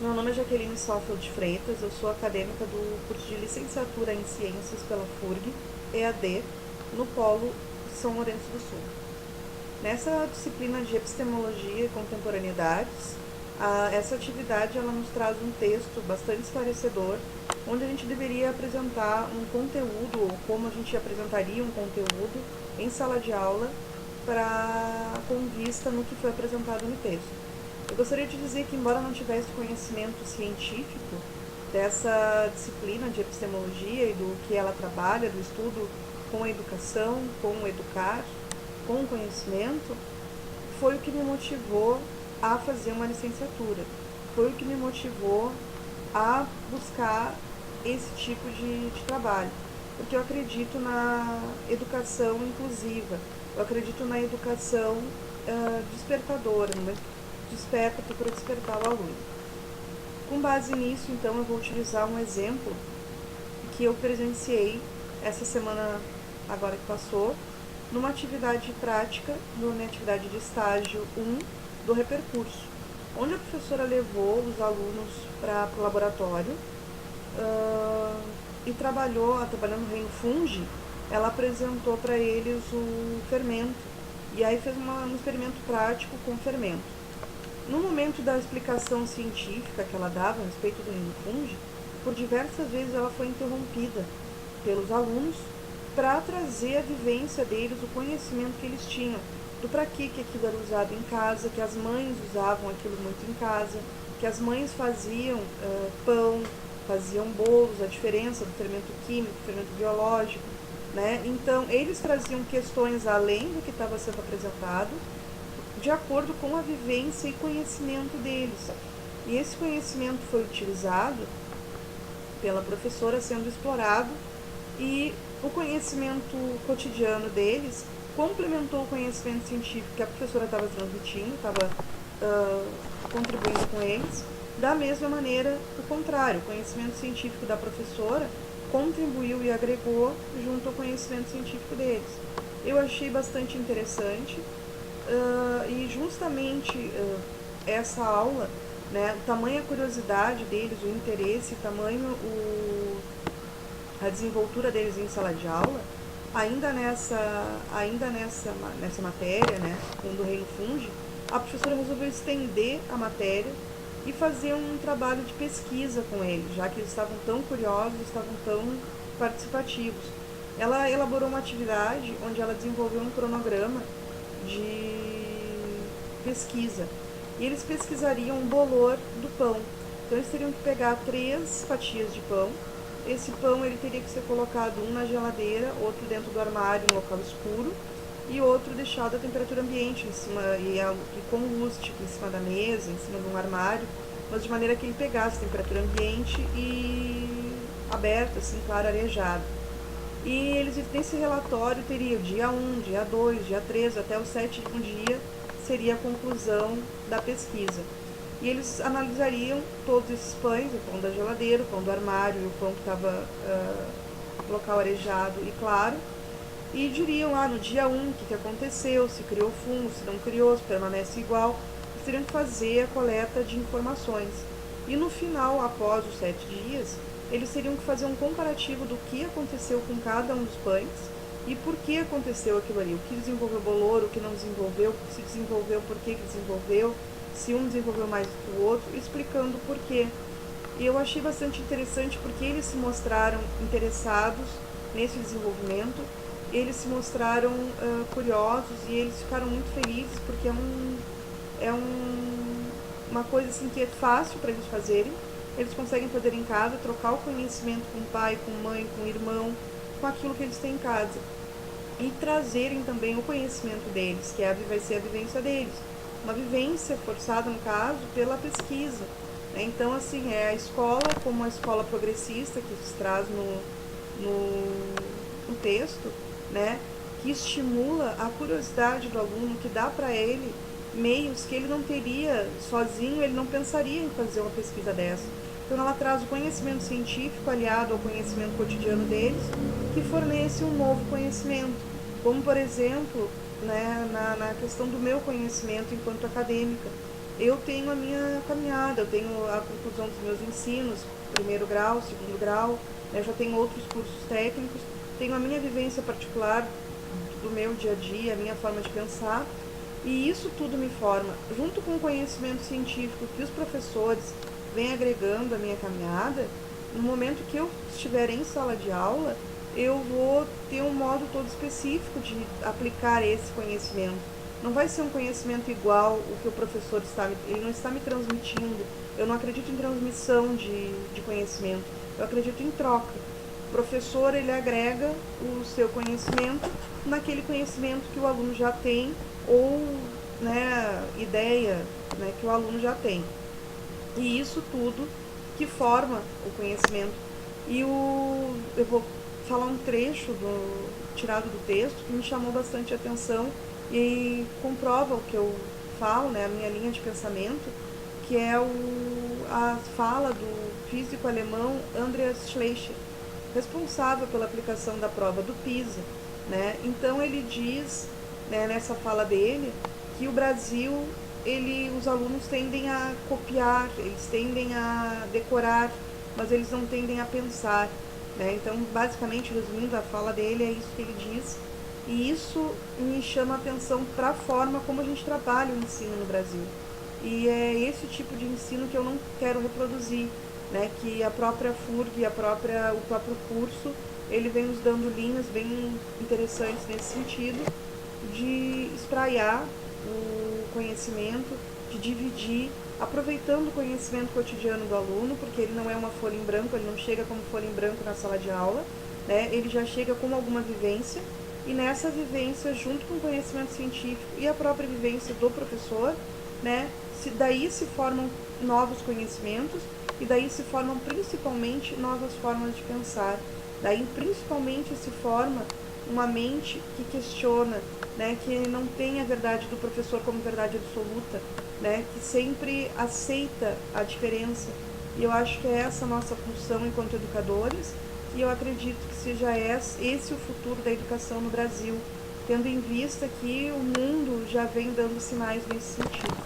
Meu nome é Jaqueline Soffield Freitas, eu sou acadêmica do curso de Licenciatura em Ciências pela FURG, EAD, no Polo São Lourenço do Sul. Nessa disciplina de Epistemologia e Contemporaneidades, essa atividade ela nos traz um texto bastante esclarecedor, onde a gente deveria apresentar um conteúdo, ou como a gente apresentaria um conteúdo em sala de aula, com vista no que foi apresentado no texto. Eu gostaria de dizer que, embora não tivesse conhecimento científico dessa disciplina de epistemologia e do que ela trabalha, do estudo com a educação, com o educar, com o conhecimento, foi o que me motivou a fazer uma licenciatura. Foi o que me motivou a buscar esse tipo de trabalho. Porque eu acredito na educação inclusiva, eu acredito na educação despertadora, no desperta para despertar o aluno. Com base nisso, então, eu vou utilizar um exemplo que eu presenciei essa semana agora que passou, numa atividade prática, numa atividade de estágio 1 do Repercurso, onde a professora levou os alunos para o laboratório e trabalhando no reino fungi, ela apresentou para eles o fermento, e aí fez um experimento prático com fermento. No momento da explicação científica que ela dava a respeito do reino fungi, por diversas vezes ela foi interrompida pelos alunos para trazer a vivência deles, o conhecimento que eles tinham, do para que aquilo era usado em casa, que as mães usavam aquilo muito em casa, que as mães faziam pão, faziam bolos, a diferença do fermento químico, do fermento biológico, né? Então, eles traziam questões além do que estava sendo apresentado, de acordo com a vivência e conhecimento deles. E esse conhecimento foi utilizado pela professora, sendo explorado, e o conhecimento cotidiano deles complementou o conhecimento científico que a professora estava transmitindo, estava contribuindo com eles. Da mesma maneira, o contrário, o conhecimento científico da professora contribuiu e agregou junto ao conhecimento científico deles. Eu achei bastante interessante. E justamente essa aula, né, tamanha curiosidade deles, o interesse, a desenvoltura deles em sala de aula, ainda nessa matéria, né, do reino fungi, a professora resolveu estender a matéria e fazer um trabalho de pesquisa com eles, já que eles estavam tão curiosos, estavam tão participativos. Ela elaborou uma atividade onde ela desenvolveu um cronograma de pesquisa. E eles pesquisariam o bolor do pão. Então eles teriam que pegar 3 fatias de pão. Esse pão ele teria que ser colocado um na geladeira, outro dentro do armário, em um local escuro, e outro deixado à temperatura ambiente, em cima, e com luz, tipo, em cima da mesa, em cima de um armário, mas de maneira que ele pegasse temperatura ambiente e aberto, assim, claro, arejado. E eles, nesse relatório, teria o dia 1, dia 2, dia 3, até o 7º dia, seria a conclusão da pesquisa. E eles analisariam todos esses pães, o pão da geladeira, o pão do armário e o pão que estava no local arejado e claro, e diriam lá no dia 1 o que aconteceu, se criou fungo, se não criou, se permanece igual. Eles teriam que fazer a coleta de informações. E no final, após os 7 dias, eles teriam que fazer um comparativo do que aconteceu com cada um dos pães e por que aconteceu aquilo ali, o que desenvolveu bolor, o que não desenvolveu, se desenvolveu, por que desenvolveu, se um desenvolveu mais do que o outro, explicando o porquê. E eu achei bastante interessante porque eles se mostraram interessados nesse desenvolvimento, eles se mostraram curiosos e eles ficaram muito felizes porque uma coisa assim que é fácil para eles fazerem. Eles conseguem fazer em casa, trocar o conhecimento com o pai, com a mãe, com o irmão, com aquilo que eles têm em casa. E trazerem também o conhecimento deles, que vai ser a vivência deles. Uma vivência forçada, no caso, pela pesquisa. Então, assim, é a escola como a escola progressista, que se traz no texto, né, que estimula a curiosidade do aluno, que dá para ele meios que ele não teria sozinho, ele não pensaria em fazer uma pesquisa dessa. Então ela traz o conhecimento científico aliado ao conhecimento cotidiano deles, que fornece um novo conhecimento, como por exemplo, né, na questão do meu conhecimento enquanto acadêmica, eu tenho a minha caminhada, eu tenho a conclusão dos meus ensinos, primeiro grau, segundo grau, né, já tenho outros cursos técnicos, tenho a minha vivência particular do meu dia a dia, a minha forma de pensar, e isso tudo me forma, junto com o conhecimento científico que os professores vêm agregando à minha caminhada. No momento que eu estiver em sala de aula, eu vou ter um modo todo específico de aplicar esse conhecimento. Não vai ser um conhecimento igual o que o professor ele não está me transmitindo. Eu não acredito em transmissão de conhecimento, eu acredito em troca. O professor, ele agrega o seu conhecimento naquele conhecimento que o aluno já tem, ou, né, ideia, né, que o aluno já tem. E isso tudo que forma o conhecimento. Eu vou falar um trecho tirado do texto que me chamou bastante atenção e comprova o que eu falo, né, a minha linha de pensamento, que é a fala do físico alemão Andreas Schleicher, responsável pela aplicação da prova do PISA, né? Então ele diz, né, nessa fala dele, que o Brasil, os alunos tendem a copiar, eles tendem a decorar, mas eles não tendem a pensar, né? Então, basicamente, resumindo a fala dele, é isso que ele diz, e isso me chama a atenção para a forma como a gente trabalha o ensino no Brasil. E é esse tipo de ensino que eu não quero reproduzir, né? Que a própria FURG, o próprio curso, ele vem nos dando linhas bem interessantes nesse sentido, de espraiar o conhecimento, de dividir, aproveitando o conhecimento cotidiano do aluno, porque ele não é uma folha em branco, ele não chega como folha em branco na sala de aula, né? Ele já chega com alguma vivência, e nessa vivência, junto com o conhecimento científico e a própria vivência do professor, né, daí se formam novos conhecimentos, e daí se formam principalmente novas formas de pensar. Daí principalmente se forma uma mente que questiona, né, que não tem a verdade do professor como verdade absoluta, né, que sempre aceita a diferença. E eu acho que é essa a nossa função enquanto educadores, e eu acredito que seja esse o futuro da educação no Brasil, tendo em vista que o mundo já vem dando sinais nesse sentido.